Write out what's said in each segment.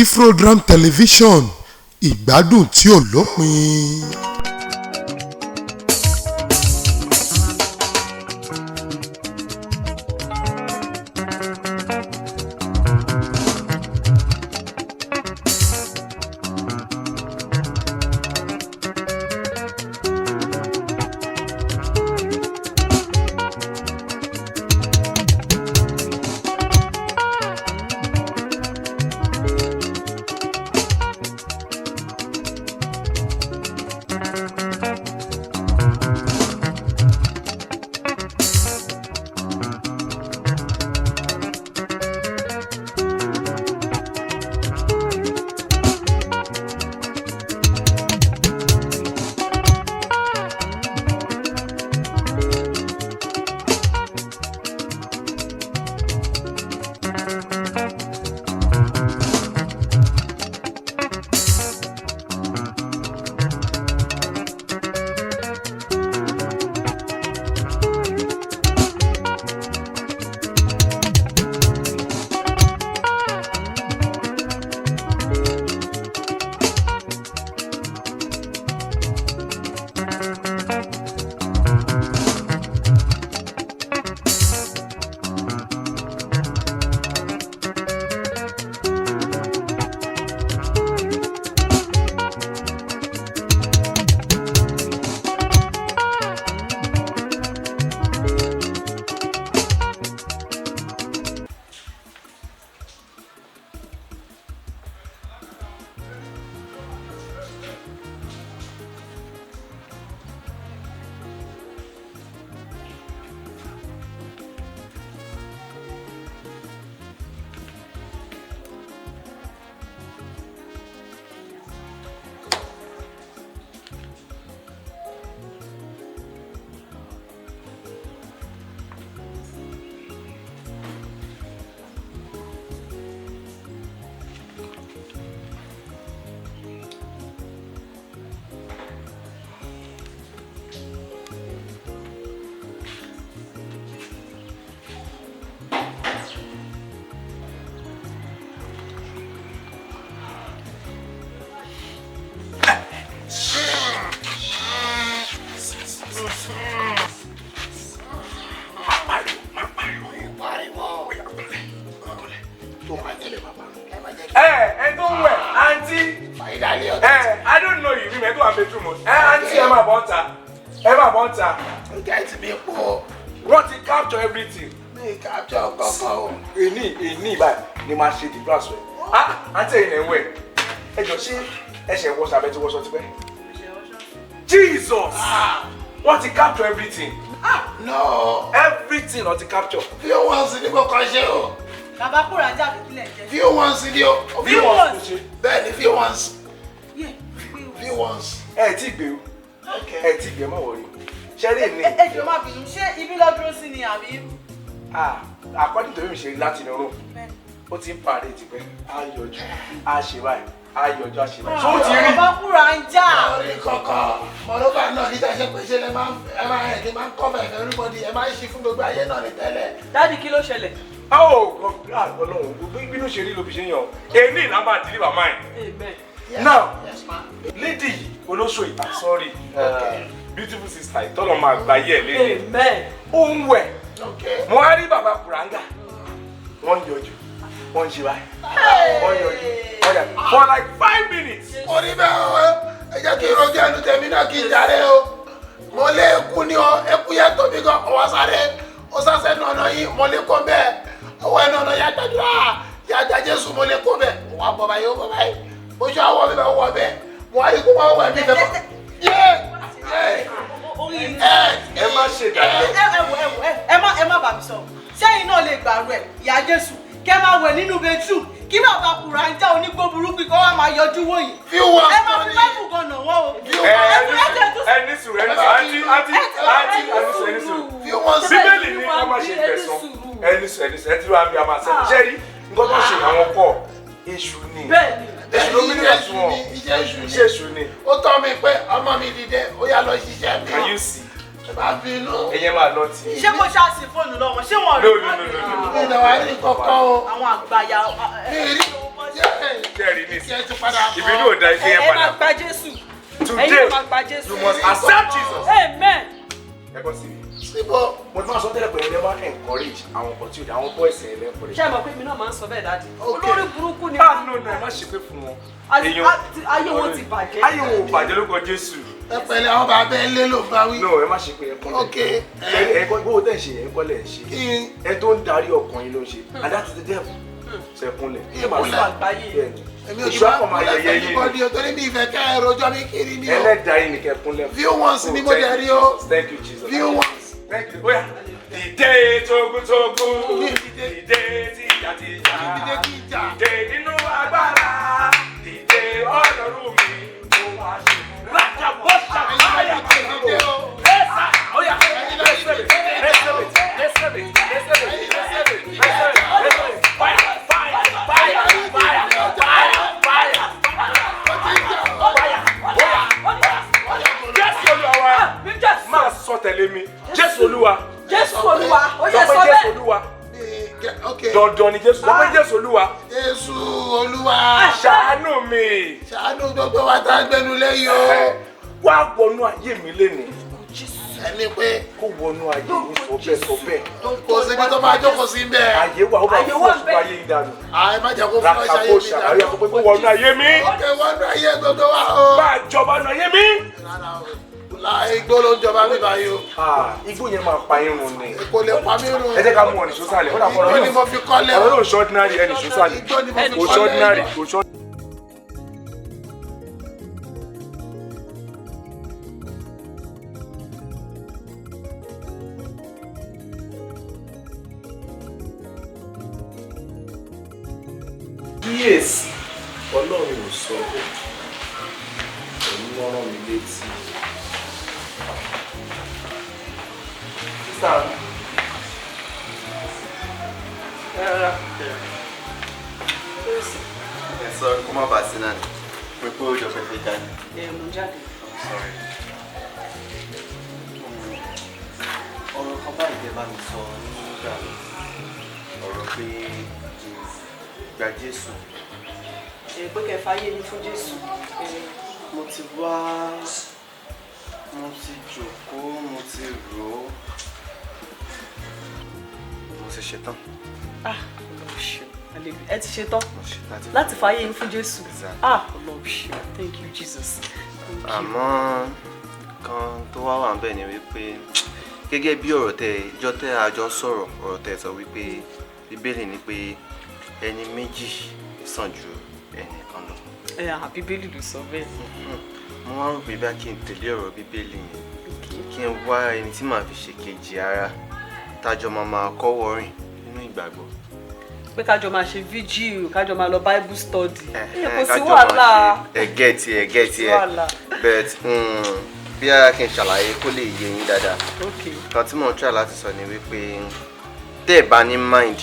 Cfrodram television ìgbádùn tí ò lópin. I don't know you. Remember I'm bedroom. Auntie, I'm about to. You guys be poor. Want to capture everything? Me capture Coco. Any, but you must see the brass way. Auntie, in a way. And you see, I say, what's happening to what's today? Jesus! Want to capture everything? No. Everything want to capture. Few ones in the book I show. Few ones in the Few ones. Then if you ones. Yeah. Few ones. Take you. Okay. Take you, my worry. Shall I name? You might be share even not dressing in Abi. According to him, she's Latin room. What's in party? I judge. I she right. I judge. So what's your name? Sorry, Coco. Moreover, no, he doesn't question the man cover everybody. Am I she from the Brian on the tele? Daddy Kilo Shelle. Oh, God, no. We don't share the location. Any number deliver mine. Amen. Now, yes, ma'am. Lady, I'm sorry. Beautiful sister, I told my lady. Amen. Okay. Moari Baba Kuranga. One yoju. One shiva. One yoju. For like 5 minutes. Jésù mo lè kó bẹ̀ wà bọ̀ báyìí ó bọ̀ báyìí ojú àwọn mi bẹ̀ wọ̀ bẹ̀ wọ́n á yí kó máa wọ̀ mí fẹ́ bọ̀ ẹ má ṣe dáadáa. ẹ má bà mí sọ sẹ́yìn náà lè gbàrú ẹ̀ ìyá Jésù kẹ́ máa wẹ̀ nínú bedroom kí bàbá kùrà ń já onígbó burúkú kó wá máa yọjú wòyìn ẹ máa fi bá fún gan-an wọ́n o. ẹni sùúrù bíbélì ní ká má ṣe gbẹ̀san ẹni sùúrù ẹ ti wá bí a máa sẹ́nu ṣẹ́rí nǹkan tó ṣe àwọn pọ̀ èṣù ni èṣù ló bí nígbà tí wọ́n iṣẹ́ èṣù ni. ó tọ́ mi pé ọmọ mi dìde ó yá lọ ṣiṣẹ́ mi. Can you see? Bá bínú. Ẹ̀yin máa lọ tí. Ṣé kò ṣáàsì fóònù lọ́wọ́? Ṣé wọ́n rí? Mi ìdáwà rí kọ̀ọ̀kan o. Àwọn àgbàyà. Kẹ́rì ní. Kí ẹ ti padà bọ̀. Ìbínú ò da ike yẹn Ẹ padà. máa gba Jésù. Today, you must accept Jesus. Amen. Ẹ bọ́ sí mi. Síbò. Mo ti máa sọ tẹ́lẹ̀ pé ẹ máa encourage àwọn opportunity, àwọn boys ẹ̀ lẹ́ encourage. Ṣé ẹ mọ̀ pé mi náà máa ń sọ bẹ́ẹ̀ dáàdì? Olórí burúkú ni. No, ẹ má ṣe pé fún wọn. Ayé wọn ti bàjẹ́. Ayé wọn ò bàjẹ́ lórúkọ Jésù. Ẹ pẹ̀lẹ́ àwọn bàbá ẹ lé ló bá wí. No, ẹ má ṣe pé ẹ kọ́lẹ̀. Ok. Ẹ kọ́ gbówó tẹ̀ ń ṣe ẹ kọ́lẹ̀ ń ṣe. Ẹ tó ń darí ọkàn yín ló ń ṣe. And that is the devil. Ṣé kúnlẹ̀? Ìkúnlẹ̀ àgbáyé. Èmi ò ṣe máa kúnlẹ̀ fún ẹnìbọ̀dì o torí mi ìfẹ́ kẹ́ ẹ rojọ́ mi kiri ni o. Ẹlẹ́dàá yìí ni kẹ́ kúnlẹ̀. View once ni mo dẹ̀ rí o. Thank you Jesus. View once. Thank you. Oya. Dìde togutogu. Dìde tìjàtìjà. Dìde nínú agbára. Dìde Ọlọ́run mi. Mo wá ṣe. Rájà bọ́ṣà báyà dìde o. Ẹ̀sà. Oya. Máa sọ tẹ̀lé mi. Jésù Olúwa. Jésù Olúwa. Ó yẹ sọ Jésù bẹ́ẹ̀. Olúwa. Ok. Dandan ni Jésù. Sọ pé Jésù Olúwa. Jésù Olúwa. Ṣàánú mi. Ṣàánú gbogbo wa tá a gbẹnu lẹ́yìn o. Wá wọnú ayé mi lénìí. Ẹni pé Kó wọnú ayé mi sọ bẹ́ẹ̀. kò síbi tó máa jókòó sí bẹ́ẹ̀. Ayé wa ó bá Ayé fún wà ọ̀ṣun bẹ́ẹ̀. ayé ìdánù. Àì má jẹ́ kó fún ọṣà yé mi Ràkàbọ̀ṣà ayé dànù. àkọ́kọ́ kó wọnú ayé mi. Ọkẹ́ wọ́n ní ayé gbogbo wa o. Bá a jọba nù ayé mi. Rárá o. Igbó ló ń jọba mi báyìí o. Igbó yẹn máa pa irun ni. Kò lè pa mí run. Ẹ jẹ́ ká mú ọ̀nì sọ́sàlẹ̀. Ó dà fọ́ Igbó ni mo fi kọ́lẹ̀ ọ̀rọ̀ o. náà ṣọ́ ordinary ẹni sọ́sàlẹ̀. Igbó ni mo fi Kò ṣọ́ ordinary. kọ́lẹ̀. Kò ṣọ́. Kíyèsí, Ọlọ́run ò sọ bẹ́ẹ̀. Òun ló rán mi létí. Sísá mi. Ẹ sọ kó má bàa sí náà ni. Pé pé ó jọ pé fẹ́ jáde. Mo jáde. Sorry. Ọ̀rọ̀ kan báyìí tẹ́ bá mi sọ nígbà ọ̀rọ̀ pé gba Jésù. Pé kẹ́ fàyè mi fún Jésù. Mo ti wá, mo ti jókòó, mo ti rò ó. Mo ti ṣetán. Ọlọ́run ṣeun. Ẹ ti ṣetán Mo ṣe láti fàyè mi fún Jésù. Exactly. Ọlọ́run ṣeun. Thank you Jesus. Thank you. Àmọ́ kan tó wá wà níbẹ̀ ni wípé gẹ́gẹ́ bí ọ̀rọ̀ ìjọ tẹ́ a jọ ń sọ̀rọ̀ ọ̀rọ̀ tẹ́ sọ wípé Bíbélì ní pé ẹni méjì sàn ju ẹnì kan lọ. Bíbélì ló sọ bẹ́ẹ̀. Mo máa ń rò pé bá kí n tẹ̀lé ọ̀rọ̀ Bíbélì yẹn kí n wá ẹni tí màá fi ṣe kejì ara tájọ máa kọ́wọ́ rìn nínú ìgbàgbọ́. Pé kájọ máa ṣe vigil, kájọ máa lọ Bible study. Kò sí kájọ wàhálà. máa ṣe ẹ̀gẹ́ but bí a kì í ṣàlàyé kó lè yé yín dáadáa. Kan tí mò ń try láti sọ ni wípé tẹ́ ẹ̀ bá ní mind.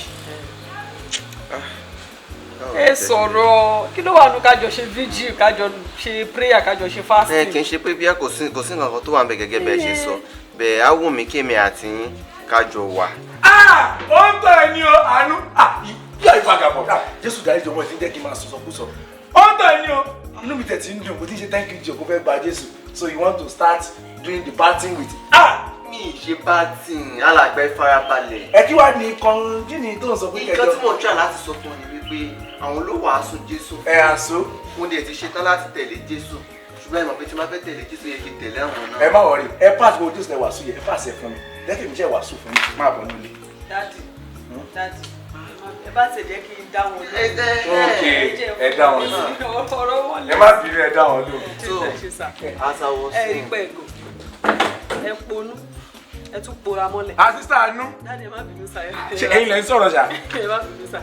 Ẹ sọ̀rọ̀ kí ló wà nù kájọ ṣe vigil, kájọ ṣe prayer, kájọ ṣe fasting. Kì í ṣe pé bí a kò sí nǹkan kan tó wà níbẹ̀ gẹ́gẹ́ bẹ́ẹ̀ ṣe sọ bẹ́ẹ̀ á wù mí kémi àti yín kájọ wà. Ó ń tọ́ ẹ ní o, àánú. Yóò ìfagàbọ̀. Jésù dárí jọmọ ti ń jẹ́ kí n máa sọ̀sọ̀kúsọ. Ó ń tọ́ ẹ ní o. Inú mi tẹ̀sí ń dùn, mo ti ń ṣe thank you jọ kó fẹ́ gba Jésù. So you want to start doing the parting with Mi ṣe bá tí alàgbà ìfarabalẹ̀. Ẹ kí wàá ní kan jí ni tó ń sọ pé kẹjọ. Nǹkan tí mò ń try láti sọ fún ọ ni wípé àwọn ló wàásù Jésù. Àṣọ. Mo dẹ̀ ti ṣetán láti tẹ̀lé Jésù. Ṣùgbọ́n ẹ mọ̀ pé tí máa fẹ́ tẹ̀lé Jésù yẹ kí n tẹ̀lé àwọn náà. Ẹ má wọrí, ẹ pàṣẹ gbogbo Jésù lẹ wàásù yẹ, ẹ pàṣẹ fún mi. Jẹ́kì mi jẹ́ wàásù fún mi, máa bọ̀ nílé. Dádì, ẹ bá tẹ̀lé kí n dá wọn lóhùn. Ẹ dá wọn lóhùn. Ọ̀rọ̀ wọn Ẹ má bínú, ẹ dá wọn lóhùn. As I was ẹ rí saying. pẹ̀gò, ẹ ponú, ẹ tún pora mọ́lẹ̀. Àsísà àánú. Dádì ẹ má bínú sá. Ṣé ẹ̀yin lẹ ń sọ̀rọ̀ ṣá? Ẹ má bínú sá.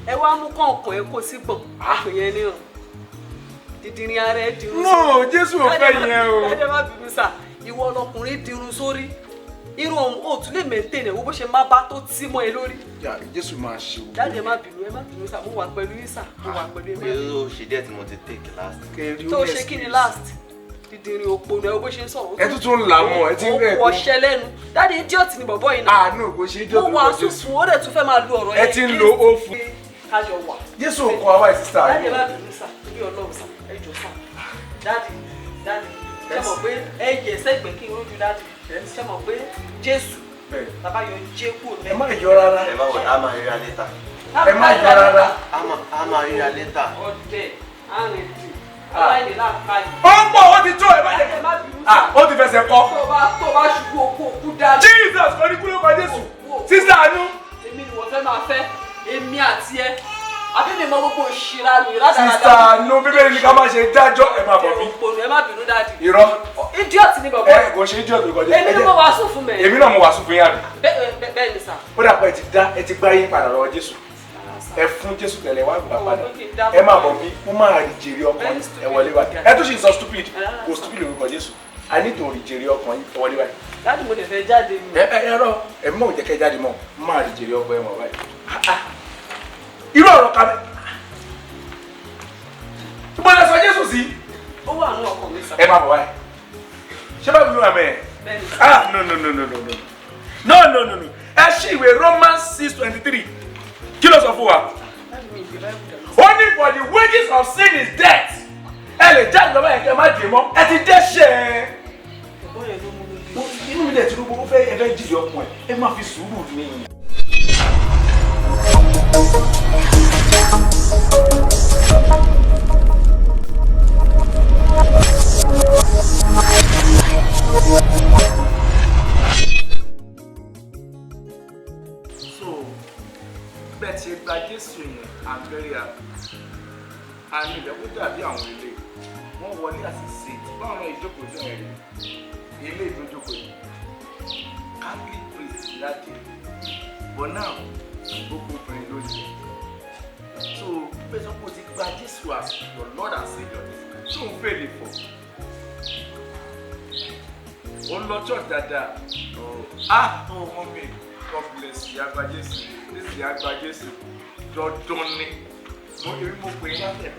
Ẹ wá mú kọ̀ọ̀kan ẹ kó sí gbọ̀n, ọkùn yẹn ní hàn. Dídìrín ara ẹ dirun sórí. No, Jésù ò fẹ́ yẹn o. Dádì ẹ má bínú sá. Ìwọ ọlọkùnrin dirun sórí. Irun ọ̀hún ò tún lè maintain ẹ̀ wo bó ṣe má bá tó tí mọ́ ẹ lórí. Jésù máa ṣe o. Dádì ẹ má bínú sá. Mo wà pẹ̀lú yín sá. Mo wà pẹ̀lú Pé yín. ó ṣe díẹ̀ tí mo ti take last. Tó ṣe kí ni last? dídìrín òpó rẹ̀ ó bó ṣe ń sọ̀rọ̀. ẹ tuntun ń là mọ́ ẹ ti ń rẹ̀ tó. ọ̀ṣẹ́ lẹ́nu dáàdi idiot ni bọ̀bọ̀ yìí náà. àánú kò ṣe idiot mo wà sùn fún ó dẹ̀ tún fẹ́ máa lu ọ̀rọ̀ yẹn. ẹ ti ń lo ó fún. kájọ wà. Jésù kọ àwa ìsísà dáàdi ẹ bá bínú sà bí Ọlọ́run sà ẹ jọ sà. dáàdi ṣe mọ̀ pé ẹ yẹ sẹ́gbẹ̀ẹ́ kí n rójú dáàdi ṣe mọ̀ pé Jésù bàbá yọ jẹ́ kúrò lẹ́yìn. ẹ má yọ rárá. ẹ má wọ a máa ríra létà. ẹ má yọ rárá. a máa ríra létà. ọdẹ àrùn ètò aláìní láàkáyì. ó ń bọ̀ ó ti tó ẹ má jẹ́ ó ti fẹsẹ̀ kọ́. tó bá ṣubú okú dájú. Jesus kò ní kúrò kọ Jésù sísá àánú. èmi ni wọ́n fẹ́ máa fẹ́ èmi àti ẹ àbí mi mọ gbogbo ìṣira mi rádaràdà. sísá àánú Bíbélì ní ká má ṣe dájọ́ ẹ má bọ̀ mí. ẹ má bínú dáàdi. irọ́. idiot ni bàbá. ẹ kò ṣe idiot kò jẹ́. èmi ni mo wàásù fún mi. èmi náà mo wàásù fún yín àbí. bẹ́ẹ̀ ni sà. ó dà pé ẹ ti gbá yín padà lọ́wọ́ Jésù ẹ fún Jésù tẹ̀lé wá gbà padà ẹ má bọ̀ mí mo máa rí jèrè ọkàn ẹ wọlé wá ẹ tó ṣe sọ stupid kò stupid lórúkọ Jésù a ní tó rí jèrè ọkàn yín ẹ wọlé wá. dáàdi mo lè fẹ́ jáde mi. ẹ rọ ẹ mọ̀ jẹ́ kẹ́ jáde mọ́ máa rí jèrè ọkàn ẹ mọ̀ báyìí. irú ọ̀rọ̀ kan mo lè sọ Jésù sí. ó wà ní ọkàn mi sà. ẹ má bọ̀ wáyé ṣé bá mi ló wà mẹ́ẹ̀. no ẹ ṣí ìwé Romans 6:23 kí ló sọ fún wa. Only for the wages of sin is death. ẹ lè jáde lọ́wọ́ yẹn kẹ́ ẹ má dè mọ́ ẹ ti dẹ́ṣẹ̀. inú mi dẹ̀ tí gbogbo fẹ́ ẹ fẹ́ jìjì ọkùnrin ẹ má fi sùúrù ní. bẹ́ẹ̀ ti gba Jésù yẹn I'm very happy. àmì ìdẹ́kú dàbí àwọn ilé wọ́n wọlé àṣìṣe báwọn náà ìjókòó sí ẹ̀rí ilé ìdójókòó yìí Catholic priest láti but now gbogbo obìnrin ló yẹ so bẹ́ẹ̀ sọ pé o ti gba Jésù as your Lord and Saviour tó ń fèlè fọ̀ ó ń lọ church dáadáa mọ́mí God bless you àgbà Jésù nísìnyí àgbà Jésù dandan ni mo pè é látẹ̀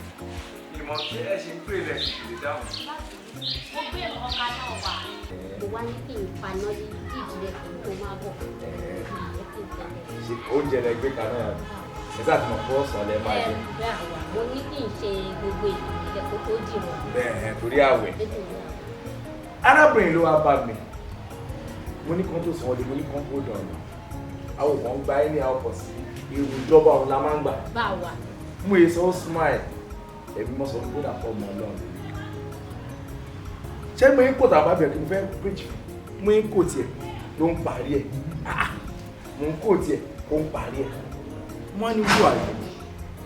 ìmọ̀ tí ẹ ṣe ń pè rẹ̀ lè dáhùn. mo gbé ọkà náà wá mo wá ní kí n paná ní ìdílé kan tó máa bọ̀ oúnjẹ rẹ gbé kaná ẹ sáà tí mo fọ́ ọ̀sán lẹ máa jẹ. bẹ́ẹ̀ àwa mo ní kí n ṣe gbogbo ìdílé kó tó dìrọ̀. bẹ́ẹ̀ torí àwẹ̀ arábìnrin ló wá bá mi mo ní kán tó sàn ọdún mo ní kán kó dànù àwọn kan gba ẹni àwọn pọ̀ sí irú ìjọba ọ̀hún la máa ń gbà. bá a wà. mo yẹ sọ smile ẹbí mo sọ fún mi dàpọ̀ ọmọ Ọlọ́run ṣé mo ń kó tàbá bẹ̀rẹ̀ kí n fẹ́ preach mo ń kó tiẹ̀ ló ń parí ẹ̀ mo ń kó tiẹ̀ ó ń parí ẹ̀ wọ́n ní wúwo àyè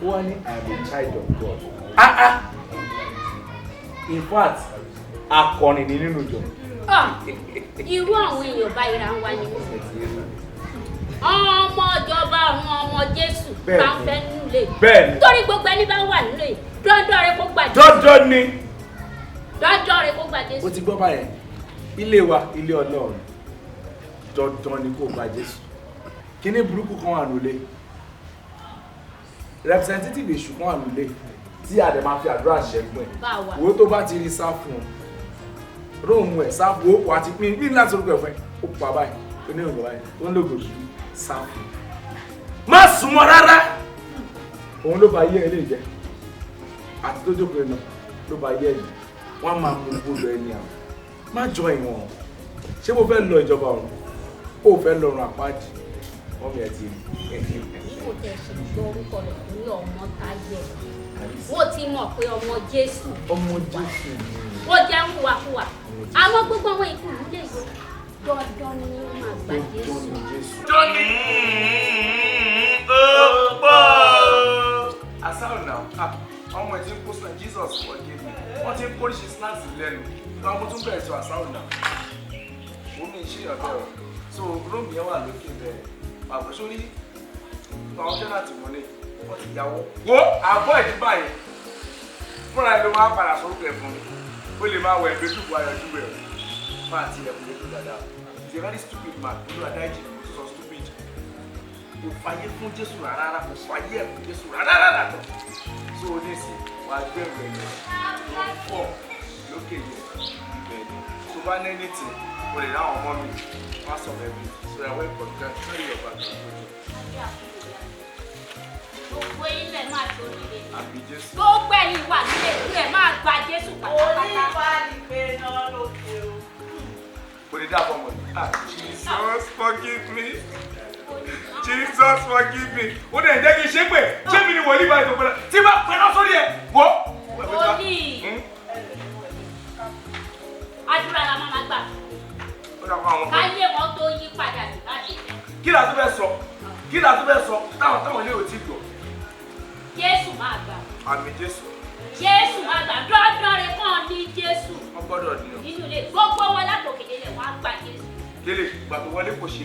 wọ́n ní I am a child of God in fact akọni ni nínú ìjọ. irú àwọn èèyàn báyìí ra ń wá nínú ọmọ ìjọba àwọn ọmọ Jésù bá ń fẹ́ nílé torí gbogbo ẹni bá wà nílé dandan rẹ kó gbà Jésù. dandan ni. dandan rẹ kó gbà Jésù. o ti gbọ́ báyẹn ilé wa ilé Ọlọ́run dandan ni kó gbà Jésù kíní burúkú kan wà nílé representative èṣù kan wà nílé tí a dẹ̀ máa fi àdúrà ṣẹ́gun ẹ̀ wo tó bá ti rí sá fún un róòmù ẹ̀ sá fún ó wà á ti pín ní láti orúkọ ẹ̀fọ́ ó pa báyìí ó ní òǹgbà báyìí ó ń lògò dúdú sá fún un má súnmọ́ rárá òun ló bá yé ẹ lè jẹ àti tó jókòó ẹ náà ló bá yé ẹ yìí wọ́n á máa mú gbogbo ẹni àwọn má jọ ìwọ̀n ṣé mo fẹ́ lọ ìjọba ọ̀run ó fẹ́ lọ́run àpáàdì wọ́n mi ẹ̀ ti rí kò tẹ̀ ṣe gbọ́ orúkọ rẹ̀ ní ọmọ táyé wọ́n ti mọ̀ pé ọmọ Jésù wọ́n jẹ́ ń wàkúwà àwọn gbogbo àwọn ikú ìdílé yìí dandan ni wọ́n máa gbà Jésù. Johnny asáwò náà ọmọ ẹ̀ tí ń kó sílẹ̀ Jesus forgive me wọ́n ti ń pọ́líṣì snacks lẹ́nu náà mo tún bẹ̀rẹ̀ sọ asáwò náà wọ́n mi ń ṣe ìyàtọ̀ ọ̀ so róòmù yẹn wà lókè bẹ́ẹ̀ pàpọ̀ sórí àwọn jẹ́ láti wọlé wọ́n ti yàwó. wo àbọ̀ ìdíbà yẹn fúnra ẹ̀ ló máa padà sórúkọ ẹ̀ fún mi ó lè máa wọ ẹ̀gbẹ́ tó bu ayọ̀jú rẹ̀ fún àti ẹ̀kún lẹ́tọ̀ dáadáa he's a very stupid man olú adájí kò sọ stupid kò fàyè fún Jésù rárá kò fàyè ẹ̀ fún Jésù rárá tọ̀ so o ní sí wàá gbé ẹ̀rọ ẹ̀ ló ń fọ̀ lókè yẹn ibẹ̀ ni tó bá ní anything o lè ráwọn ọmọ mi wá sọ ẹbí so I welcome you guys carry your bag. Gbogbo ilẹ̀ máa ṣoríire. Àbí Jésù. Gbogbo ẹ̀yin wà nílẹ̀ ilẹ̀ máa gba Jésù pátápátá. Onífàlì pé náà lókè o. Kò lè dáàbò ọmọ yìí. Jesus forgive me. Jesus forgive me. Ó dẹ̀ jẹ́ kí n ṣe pé ṣé mi ni wòlíì báyìí tó pẹ́lá tí bá pẹ́lá sórí ẹ̀ wọ́. Wòlíì. Àdúrà la máa gbà. Káyé wọn tó yí padà sí láti. Kí la tó fẹ́ sọ? Kí la tó fẹ́ sọ? Táwọn ilé ò tí gbọ́. Jésù máa gbà. Àmì Jésù. Jésù máa gbà. Dandan rẹ̀ kàn ní Jésù. Wọ́n gbọ́dọ̀ ní o. Nínú ilé gbogbo wọn látòkèdè lẹ̀ wọ́n á gbà Jésù. Délé ìgbà tó wọlé kò ṣe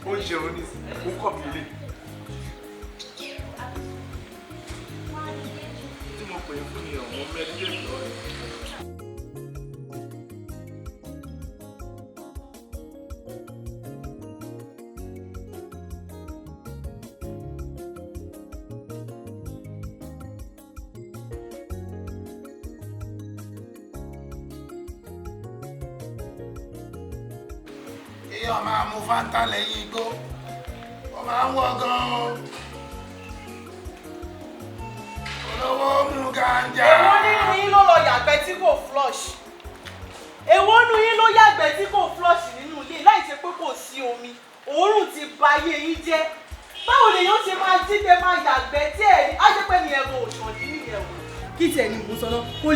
ó ń ṣe òun ní ó kọ̀ mí lé. Tí mo pè é fún yẹn, mo mẹ́tíkẹ́tì lọ rẹ̀. èèyàn máa mú fáńtà lẹ́yìn igbó ó máa ń wọ́ gan-an olówó mú gànjà. Èwo nínú yín ló lọ yàgbẹ́ tí kò flush? Èwo nínú yín ló yàgbẹ́ tí kò flush nínú ilé láì ṣe pé kò sí omi? Òórùn ti ba ayé yín jẹ́. Báwo lèèyàn ṣe máa jíde máa yàgbẹ́ tí ẹ̀ ní? Á jẹ́ pé ní ẹ̀rọ òṣàndín nìyẹn wò. Kí tiẹ̀ ní mò ń sọ náà, kò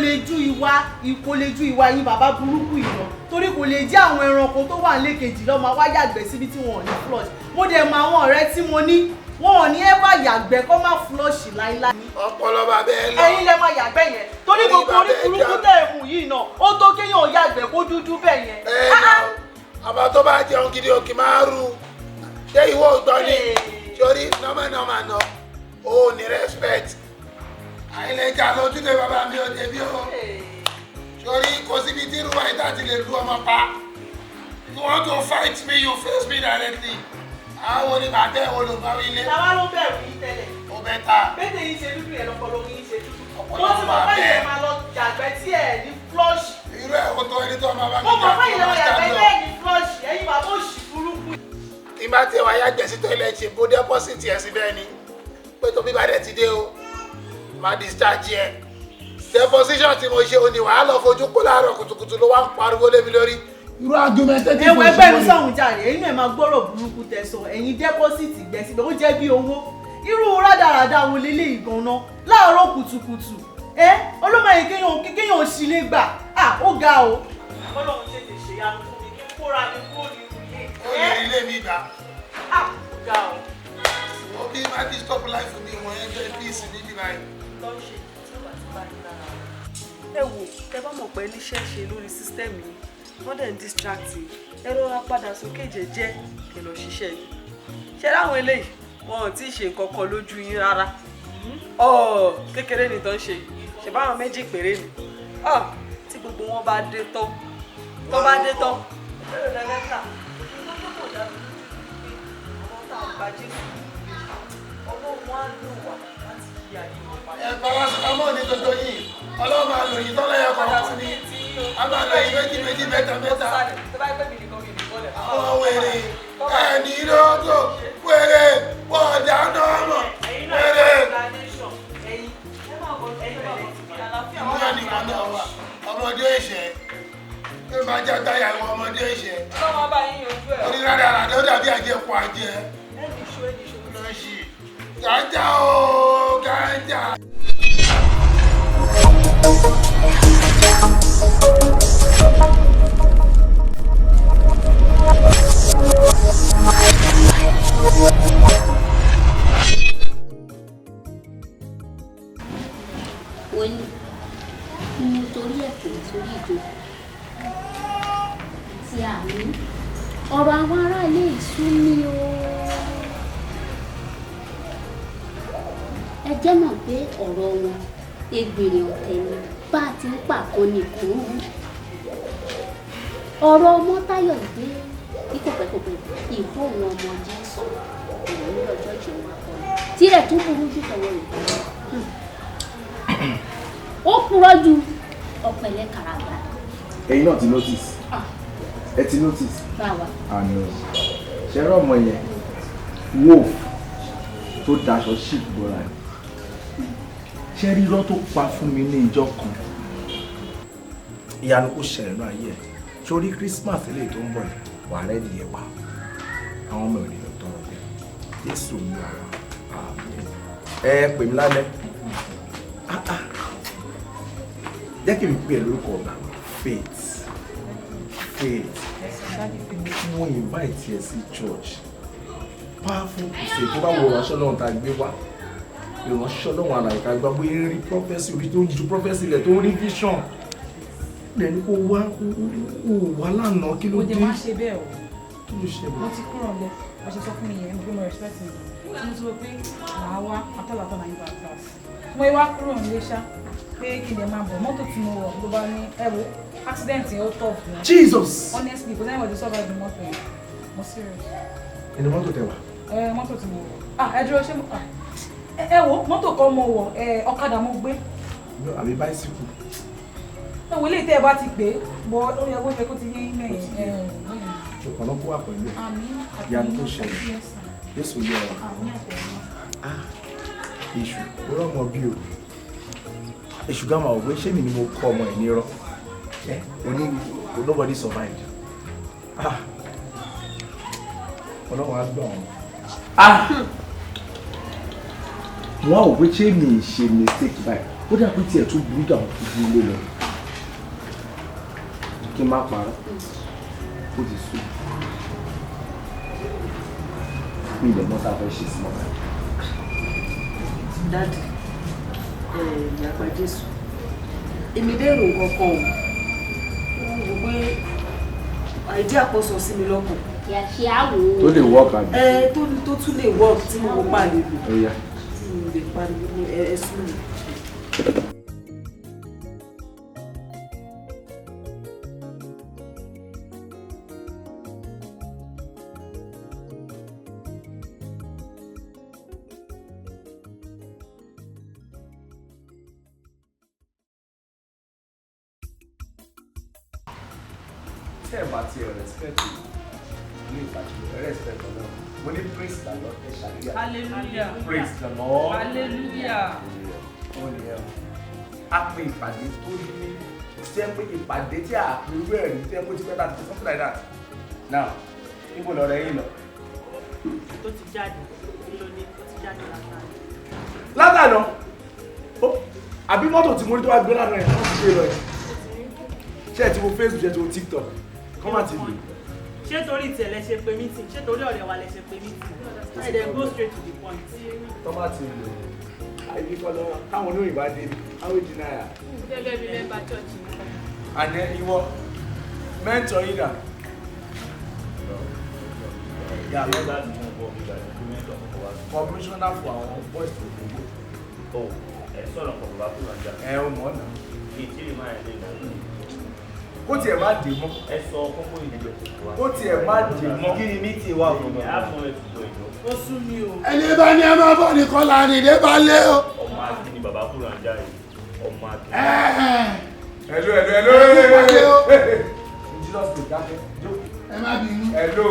lè ju ìwà yín bàbá burúkú ìlọ. Torí kò lè jẹ́ àwọn ẹranko tó wà nílé kejì lọ́ máa wá yàgbẹ́ síbi tí wọn ò ní flush. Mo dẹ̀ mọ àwọn ọ̀rẹ́ tí mo ní wọn ò ní ẹ́fà yàgbẹ́ kó má flush láíláí. ọpọlọ bàbá ẹ lọ. Ẹ̀yin lẹ máa yàgbẹ́ yẹn torí gbogbo orí burúkú tẹ̀ mú yìí náà ó tó kéèyàn yàgbẹ́ kó dúdú bẹ́ẹ̀ yẹn. ẹ náà ọmọ tó bá jẹun gidi òkè máa rú ṣé ìwọ ògbọ́n ni sórí nọ́mọ̀nọ́mọ̀ náà ó ní respect àìlèjà lójúlé bàbá mi ò débi o sórí kò síbi tí irú wáyé láti lè lu ọmọ pa you want to fight me you face me directly àwọn oníbàbẹ́ olùbáwí ilé. Táwa ló bẹ̀rù yín tẹ́lẹ̀. ó bẹ ta. Bẹ́ẹ̀ yín ṣe dúdú yẹn lọ́pọ̀lọ́ yín ṣe dúdú. Ọpọlọ Wọ́n ti mọ̀ bàbá pé ẹ̀. ìyẹn máa lọ yàgbẹ́ tí ẹ̀ ní flush. irú ẹ̀ kò tó ẹni tó máa bá mi Mo mọ̀ pé jà ìyẹn lọ fún yàgbẹ́ ọmọ bẹ́ẹ̀ ní flush ẹ̀yin bàbá òṣì burúkú. tí bá tiẹ̀ wá yàgbẹ́ sí toilet ṣe bó deposit ẹ̀ síbẹ̀ ni pé tó bí bá dẹ̀ ti dé o máa discharge ẹ̀ deposition tí mo ṣe òní wàá lọ fojú kó láàárọ̀ kùtùkùtù ló wá ń pariwo lé mi lórí. irú argumentative Ẹ̀wọ̀ ẹgbẹ́nu sọ̀hún jàre ẹ̀yin náà máa gbọ́rọ̀ burúkú tẹ̀sán ẹ̀yin dẹ́pọ́sìtì gbẹ síbẹ̀ ó jẹ́ bí owó irú rádaràda wo lélẹ̀ ìgànná láàárọ̀ kùtùkùtù olómọ yìí kéèyàn ṣì lè gbà ó ga o. Ọlọ́run tètè ṣe yanu fún mi kí n kóra mi kúrò ní ilé. ó lè rí ilé mi gbà. Ó ga o. ó bí má ti stop life mi wọ́n yẹn fẹ́ peace níbí báyìí. Lọ ṣe tí ó bá ti bá yín lára. Ẹ wò ẹ bá mọ̀ pé níṣẹ́ ṣe lórí sísítẹ́ẹ̀mù yìí wọ́n dẹ̀ ń distract yìí ẹ rọra padà sókè jẹ́jẹ́ kí lọ ṣiṣẹ́ yìí. Ṣé láwọn eléyìí wọn ò tí ì ṣe nǹkan kan lójú yín rárá? Kékeré ni tó ń ṣe ṣe báwọn méjì péré ni tí gbogbo wọn bá dé tán tó bá dé tán ẹ̀rọ lẹ́lẹ́ta ọdún tó dáa lójú pé àwọn tá a gba Jésù Ọlọ́run á lò wá láti yí ayé wọn padà. ẹ paracetamol ní gbogbo yìí ọlọ́run máa lò yìí tọ́lẹ́yẹ kọ̀ọ̀kan ní a máa lò yìí méjì mẹ́ta. àwọn wèrè ẹni lógo wèrè bọ̀dà nọ́ọ̀mọ̀ wèrè. ìmúra nìkan náà wà ọmọdé ìṣẹ́ pé máa jẹ́ táyà ìwọ ọmọdé ìṣẹ́. orí rárá rárá ó dàbí àjẹkù àjẹ. lọ́sì gànjà o gànjà. Oní mo torí ẹ̀kọ́ sórí ìjọ tí a ní ọ̀rọ̀ àwọn ará ilé ìsú ní o. Ẹ jẹ́ mọ̀ pé ọ̀rọ̀ wọn egbèrè ọ̀tẹ̀ ni bá a ti ń pàkọ́ nìkan rú. Ọ̀rọ̀ ọmọ Táyọ̀ dé kíkọ̀pẹ́kọ̀pẹ́ ìfowó ọmọ Jésù ìwọ̀n ní ọjọ́ ìṣẹ̀wọ̀n akọni tirẹ̀ tún burú jù tọwọ́ rẹ̀. Ó purọ́ ju ọ̀pẹ̀lẹ̀ kàràgbà. ẹ̀yin náà ti notice ẹ ti notice. báwa. àná ṣẹ́rọ ọmọ yẹn wolf tó daṣọ sheep bọ́ra ẹ̀ ṣé rírọ́ tó pa fún mi ní ìjọ kan ìyanu kò ṣẹlẹ̀ náà ayé ẹ̀ sórí Christmas eléyìí tó ń bọ̀ yìí wà rẹ́ nìyẹn pa àwọn ọmọ ènìyàn tọrọ bẹ́ẹ̀ Jésù ní àwọn ẹ pè mí lálẹ́ jẹ́ kí mi pè é lórúkọ ọ̀gá faith mo invite ẹ sí church powerful crusade tó bá wọ ìránṣẹ́ Ọlọ́run tá a gbé wá ìránṣẹ́ Ọlọ́run àlàyé ká gbá bóyá ń rí prophecy orí tó ń ju prophecy ilẹ̀ tó ń rí vision lẹ́ni kó wá lánàá kí ló dé. ó dé má ṣe bẹ́ẹ̀ o kí ló ṣe bẹ́ẹ̀. mo ti kúrò lẹ bó ṣe sọ fún mi yẹn mo respect mi tí mo ti rò pé màá wá atọ́làtọ́ náà yíba class mo wá kúrò nílé ṣá pé kí n lè máa bọ̀ mọ́tò tí mo wọ̀ ló bá ní ẹ̀wọ̀ accident yẹn ó tọ̀ fún mi. Jesus. honestly kò sẹ́yìn wọ́n ti survive the mọ́tò yẹn mo serious. ẹni mọ́tò tẹ wá. Mọ́tò tí mo wọ̀ ẹ dúró ṣé ẹ wo mọ́tò kan mo wọ̀ ọ̀kadà mo gbé. àbí báísíkù. ẹ wo ilé ìtẹ́ ẹ bá ti gbé bọ́ ó yẹ kó ti yé mẹ́yìn. ṣùgbọ́n ló kó wà pẹ̀lú ẹ̀. àmín ìyanu tó ṣẹlẹ̀ Jésù yẹ ọ. àmín àtẹ̀wọ́. èṣù ó rọmọ bí o èṣù gàmà òwe ṣé mi ni mo kọ ọmọ ẹ̀ nírọ́ oní nobody survived. ọlọ́run á gbọ́ wọn. wọ́n á wò pé ṣé mi ṣe mistake báyìí ó dà pé tiẹ̀ tún burú dàwọn fún ilé lọ kí n má parọ́ ó ti sùn mi ilẹ̀ mọ́ta fẹ́ ṣe sí mọ́ta. dáàdì ìyàgbá Jésù èmi dẹ́rù kankan o wọ́n wò pé àìdí àkọsọ sí mi lọ́kàn. yàtí àwò. tó lè work àbí. tó tún lè work tí mo pariwo. ó yá. tí mo lè pariwo ẹ̀sùn mi. tẹ́ ẹ̀ bá ti ẹ̀ respect ní ìpàdé respect ọ̀nà mo ní praise the Lord ẹ̀ ṣàlùyà. hallelujah. praise the Lord. hallelujah. wọ́n ní ẹ̀ a pe ìpàdé tó ní tí ẹ pé ìpàdé tí a pè irú ẹ̀ rí tí ẹ pé tí pẹ́ láti something like that. now ibo lọ rẹ yín lọ. tó ti jáde lónìí tó ti jáde látàrí. látàná àbí mọ́tò tí mo rí tó wá gbé lánàá ẹ̀ wọ́n ti gbé lọ ẹ̀ ṣé ẹ ti wo Facebook ṣé ẹ ti wo TikTok kọ́mà ti lò. ṣé torí tiẹ̀ lẹ ṣe pé meeting ṣé torí ọ̀rẹ́ wa lẹ ṣe pé meeting ẹ̀ dẹ̀ go straight to the point. kọ́mà ti lò àyè kọ́lọ́ káwọn olóyìn bá dé àwọn èjì náírà. gẹ́gẹ́ bí mẹ́mbà church ni. àná ìwọ mẹ́ńtọ̀ yìí dà. Commissioner for our voice to the world. sọ̀rọ̀ pọ̀ bàbá kúrò àjà. Ẹ mọ̀ náà. Ìtìrì máa ń lé náà. Kó tiẹ̀ má dé mọ́. Ẹ sọ kókó ìdìbò wa. Kó tiẹ̀ má dé mọ́. Kí ni mítì wà fún mi? Á fún ètùtù ìjọ. ó sún mi o. ẹni bá ní ẹ máa bọ̀ nìkan láàrin ìdè bá lé o. Ọmọ akin ni bàbá kúrò àjà yìí. Ọmọ akin. Hello. Jesus dey dákẹ́. ẹ má bínú. Hello.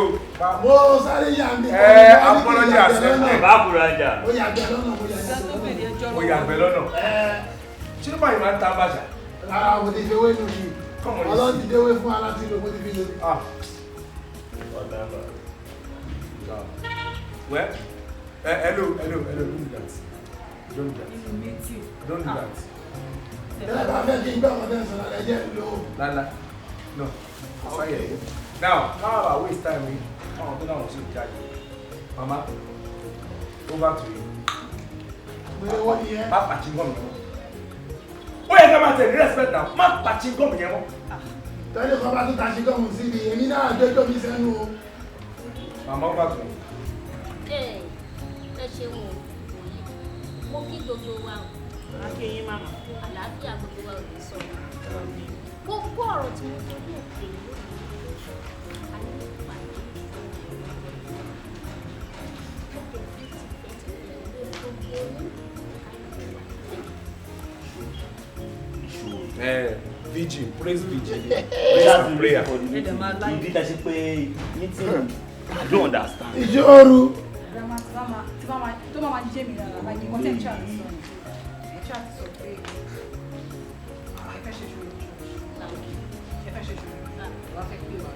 mo sáré yà mí. Apology accepted. Bàbá kúrò àjà. ó yàgbẹ́ lọ́nà mo yàgbẹ́ lọ́nà. Mo yàgbẹ́ lọ́nà. Ṣé ló báyìí máa ń ta bàṣà? Rárá mo ti fi ewé nù yìí. Ọlọ́run ti déwé fún aláti lò mo ti fi lórí. Ọ̀dà bàbá. Well, hello, don't do that. Don't do that. Don't do that. Ẹ bá fẹ́ kí n gbọ́ ọmọdé sọ̀rọ̀ ẹ jẹ́ lò ó. Lala, no, fire. Now, how I waste time with àwọn tó náà wọ́n sì jáde. Mama, over to you. Gbèrè wọ́n ni yẹn. Má pàṣẹ gọ́ọ̀mù yẹn mọ́. Ó yẹ ká máa tẹ̀lé respect now. Má pàṣẹ gọ́ọ̀mù yẹn mọ́. Tẹ́lẹ̀ kan bá tún ta sí gọ́ọ̀mù síbi èmi náà dójó mi sẹ́nu o. Mama, over to you. Ẹ ṣeun o mo kí gbogbo wa o. Akéyín màmá. Àlàáfíà gbogbo wa ò ní sọ. Kókó ọ̀rọ̀ tí mo torí òkè lónìí. vigil, praise vigil. Praise and prayer. Ìdí tẹ̀sí pé meeting, I don't understand. Ìṣòro. Tó máa jẹ́ mi lára, like ìwọ́n tẹ̀ ń ṣe àti sọ ni. Ẹ ṣe àti sọ pé ẹ fẹ́ ṣe ṣòro. Ẹ fẹ́ ṣe ṣòro. Wọ́n fẹ́ kí o wà.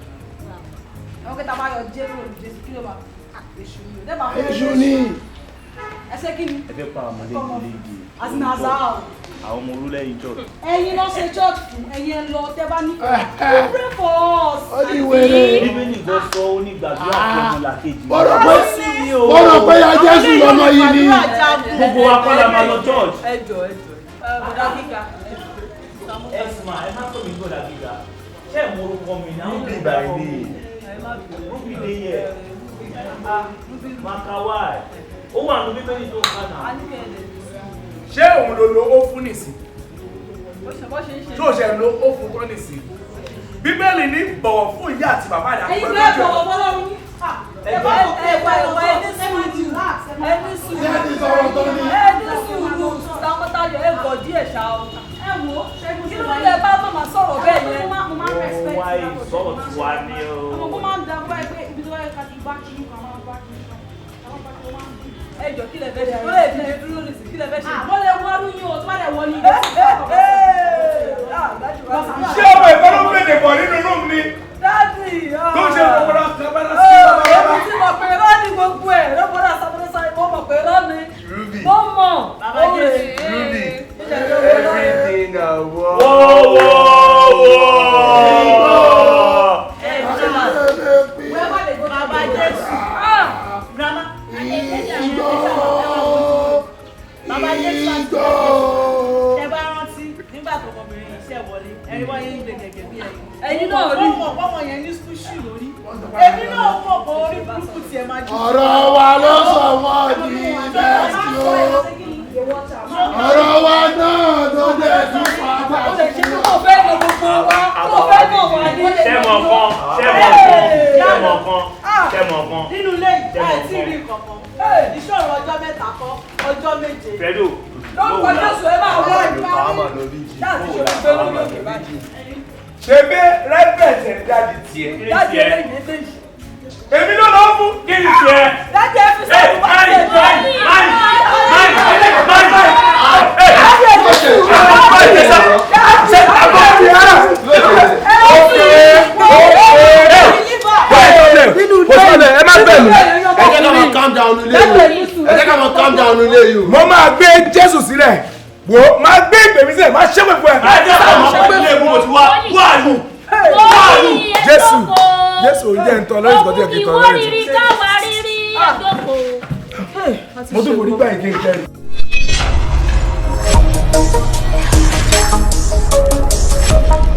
Àwọn kẹta máa yọ jẹ́rò Jésù kí ló máa èṣù ni. Èṣù ni. Ẹsẹ̀ kí ni? Ẹ fẹ́ pa ọmọdé ìdílé igi. Àti Nàzá o. Àwọn ọmọ orúlẹ̀ yìí jọ. Ẹ̀yin lọ ṣe church fún ẹ̀yin lọ tẹ́ bá ní. Pray for us. Ó ní wèrè. Bíbélì gbọ́ sọ ó ní gbàdúrà fún ọmọ làkejì. Bọ́lọ̀ pé ya Jésù lọ́mọ yìí ni. Gbogbo wa kọ́ la máa lọ church. ẹjọ bọ̀dá gíga. Ẹ sì máa ẹ má tó mi gbọ́dọ̀ gíga. Ṣé ẹ̀ mọ orúkọ mi ní àwọn ìgbà ilé? Rúbì lè yẹ. Makawai. Ó wà ní bíbélì tó ń kà náà. Ṣé òun lo ó fún nìsín? Ṣé o ṣe lo ó fún tọ́ nìsín? Bíbélì ní bọ̀wọ̀ fún ìyá àti bàbá rẹ̀. Ẹ̀yin bẹ́ẹ̀ bọ̀wọ̀ fọlọ́run yín. ẹni sùúrù sàmọ́tàyọ̀ ẹ̀gọ́ díẹ̀ ṣá o. Ẹ wo ṣẹ́gun kí ló dé bá màmá sọ̀rọ̀ bẹ́ẹ̀ yẹn. Mo máa ń respect. Wá ìsọ̀rọ̀ tí wá ní o. Mo máa ń da bọ́ ẹ pé ibi tó wáyé ká ti bá kí nǹkan máa bá kí nǹkan. Àwọn bá kí wọ́n máa ń dùn. ẹjọ kí lẹ fẹ́ ṣe ó lè fi lè dúró lè sí kí lẹ fẹ́ ṣe. Mo lè wọ́n yín o, tó bá lè wọ́n ní. Ṣé ọmọ ìfẹ́ ló ń gbèdè bọ̀ nínú rúùmù ni? dádì Tó ṣe gbogbo náà kábàárà sí bàbá èmi bàbá. ti mọ̀ pé irọ́ ni gbogbo ẹ̀ lọ́gbọ́dọ̀ sábẹ́rẹ́sá mo mọ̀ pé irọ́ ni mo mọ̀ bàbá jésù Ruby. everything I want. bàbá jésù grandma bàbá jésù àti ẹ bá rántí nígbà tó ọmọbìnrin iṣẹ́ wọlé ẹni wáyé ń gbé gẹ́gẹ́ bí ẹ̀yin náà rí mọ̀ pọ́mọ yẹn ní skúṣì lórí èmi náà mọ̀ pé orí burúkú tiẹ̀ máa jù. Ọ̀rọ̀ wa ló sọ wọ́n di bẹ́ẹ̀sì o. Ọ̀rọ̀ wa náà ló dé tún padà ṣe tí mo fẹ́ lọ gbogbo wa mo fẹ́ lọ wà ní ilé Ṣẹ́mọ̀ kan. nínú ilé yìí ẹ̀ tí rí kankan ìṣòro ọjọ́ mẹ́ta kan ọjọ́ méje Fẹ́dò. lórúkọ Jésù ẹ máa wọ ìgbà láti ṣe gbé lórí òkè báyìí. Ṣé bí rẹ́pẹ̀tẹ̀ dáàdì tiẹ̀? dájú ẹ lẹ́yìn méjèèjì. Èmi ló lọ fún. Kí ni tiẹ̀? dájú ẹ fi sọ́kùn bá ṣe jẹ́ ẹ má bẹ̀ mí. Ẹ jẹ́ ká máa calm down nílé yìí. Ẹ jẹ́ ká máa calm down nílé yìí. Mo máa gbé Jésù sílẹ̀. Wo máa gbé ìgbèmí sílẹ̀, máa ṣépè fún ẹ. Jésù jẹ́ ń tọ́ lórí ìkọ́tí ẹ̀kí tọ́ lórí ìtọ́. Ìwọ rírí káwa rírí ẹ̀dọ́kọ̀. Mo tún kò nígbà yìí kékeré. Thank you.